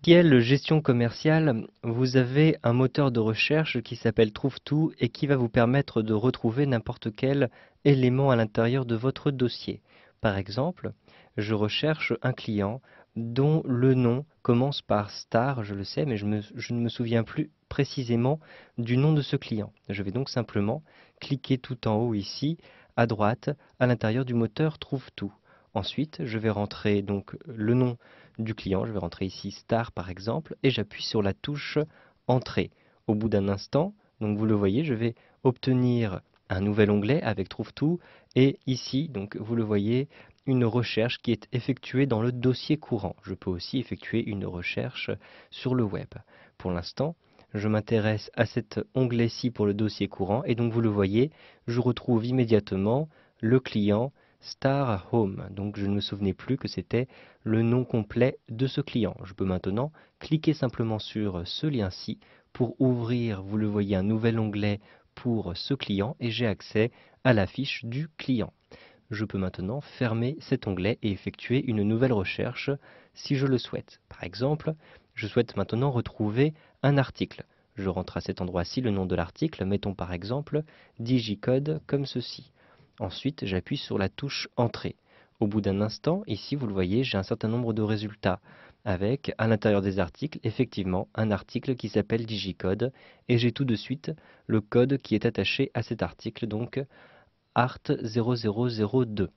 Ciel gestion commerciale, vous avez un moteur de recherche qui s'appelle Trouve-Tout et qui va vous permettre de retrouver n'importe quel élément à l'intérieur de votre dossier. Par exemple, je recherche un client dont le nom commence par star, je le sais, mais je ne me souviens plus précisément du nom de ce client. Je vais donc simplement cliquer tout en haut ici, à droite, à l'intérieur du moteur Trouve-Tout. Ensuite, je vais rentrer donc le nom du client, je vais rentrer ici Star par exemple, et j'appuie sur la touche Entrée. Au bout d'un instant, donc vous le voyez, je vais obtenir un nouvel onglet avec Trouve tout, et ici, donc vous le voyez, une recherche qui est effectuée dans le dossier courant. Je peux aussi effectuer une recherche sur le web. Pour l'instant, je m'intéresse à cet onglet-ci pour le dossier courant, et donc vous le voyez, je retrouve immédiatement le client Star Home. Donc je ne me souvenais plus que c'était le nom complet de ce client. Je peux maintenant cliquer simplement sur ce lien-ci pour ouvrir, vous le voyez, un nouvel onglet pour ce client et j'ai accès à la fiche du client. Je peux maintenant fermer cet onglet et effectuer une nouvelle recherche si je le souhaite. Par exemple, je souhaite maintenant retrouver un article. Je rentre à cet endroit-ci le nom de l'article, mettons par exemple Digicode comme ceci. Ensuite, j'appuie sur la touche Entrée. Au bout d'un instant, ici vous le voyez, j'ai un certain nombre de résultats avec, à l'intérieur des articles, effectivement, un article qui s'appelle Digicode et j'ai tout de suite le code qui est attaché à cet article, donc Art 0002.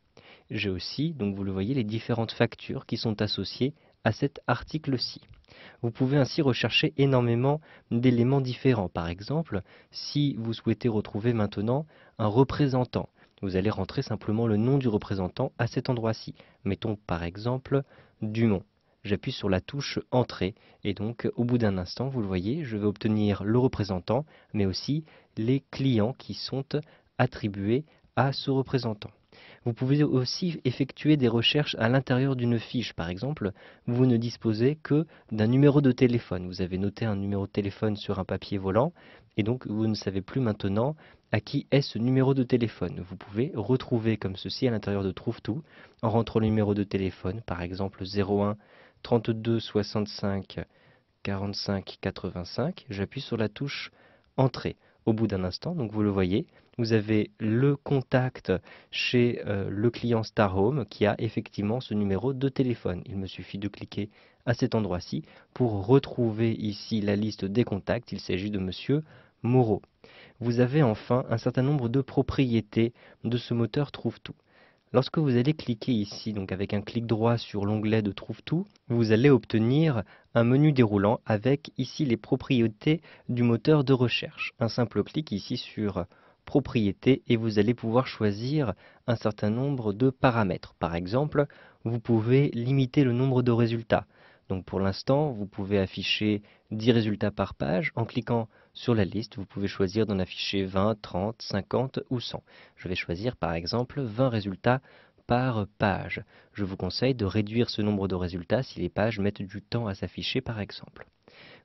J'ai aussi, donc vous le voyez, les différentes factures qui sont associées à cet article-ci. Vous pouvez ainsi rechercher énormément d'éléments différents. Par exemple, si vous souhaitez retrouver maintenant un représentant, vous allez rentrer simplement le nom du représentant à cet endroit-ci. Mettons par exemple Dumont. J'appuie sur la touche Entrée et donc au bout d'un instant, vous le voyez, je vais obtenir le représentant, mais aussi les clients qui sont attribués à ce représentant. Vous pouvez aussi effectuer des recherches à l'intérieur d'une fiche. Par exemple, vous ne disposez que d'un numéro de téléphone. Vous avez noté un numéro de téléphone sur un papier volant et donc vous ne savez plus maintenant à qui est ce numéro de téléphone. Vous pouvez retrouver comme ceci à l'intérieur de Trouve Tout en rentrant le numéro de téléphone, par exemple 01 32 65 45 85. J'appuie sur la touche Entrée. Au bout d'un instant, donc vous le voyez, vous avez le contact chez le client Star Home qui a effectivement ce numéro de téléphone. Il me suffit de cliquer à cet endroit-ci pour retrouver ici la liste des contacts. Il s'agit de Monsieur Moreau. Vous avez enfin un certain nombre de propriétés de ce moteur Trouve Tout. Lorsque vous allez cliquer ici, donc avec un clic droit sur l'onglet de Trouve Tout, vous allez obtenir un menu déroulant avec ici les propriétés du moteur de recherche. Un simple clic ici sur Propriétés et vous allez pouvoir choisir un certain nombre de paramètres. Par exemple, vous pouvez limiter le nombre de résultats. Donc pour l'instant, vous pouvez afficher 10 résultats par page. En cliquant sur la liste, vous pouvez choisir d'en afficher 20, 30, 50 ou 100. Je vais choisir par exemple 20 résultats par page. Je vous conseille de réduire ce nombre de résultats si les pages mettent du temps à s'afficher par exemple.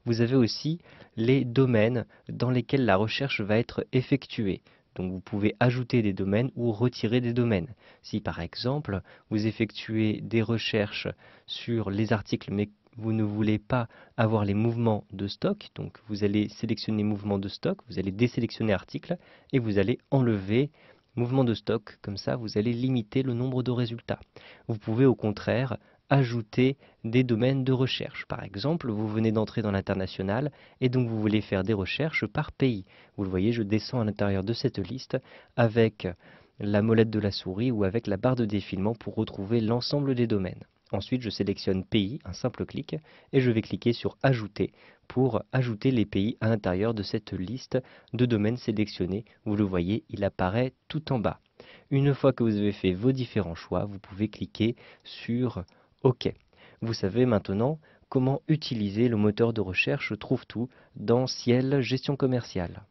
Vous avez aussi les domaines dans lesquels la recherche va être effectuée. Donc vous pouvez ajouter des domaines ou retirer des domaines. Si par exemple vous effectuez des recherches sur les articles mais vous ne voulez pas avoir les mouvements de stock, donc vous allez sélectionner mouvement de stock, vous allez désélectionner article et vous allez enlever mouvement de stock, comme ça vous allez limiter le nombre de résultats. Vous pouvez au contraire ajouter des domaines de recherche. Par exemple, vous venez d'entrer dans l'international et donc vous voulez faire des recherches par pays. Vous le voyez, je descends à l'intérieur de cette liste avec la molette de la souris ou avec la barre de défilement pour retrouver l'ensemble des domaines. Ensuite, je sélectionne pays, un simple clic, et je vais cliquer sur Ajouter pour ajouter les pays à l'intérieur de cette liste de domaines sélectionnés. Vous le voyez, il apparaît tout en bas. Une fois que vous avez fait vos différents choix, vous pouvez cliquer sur OK. Vous savez maintenant comment utiliser le moteur de recherche Trouve Tout dans Ciel Gestion Commerciale.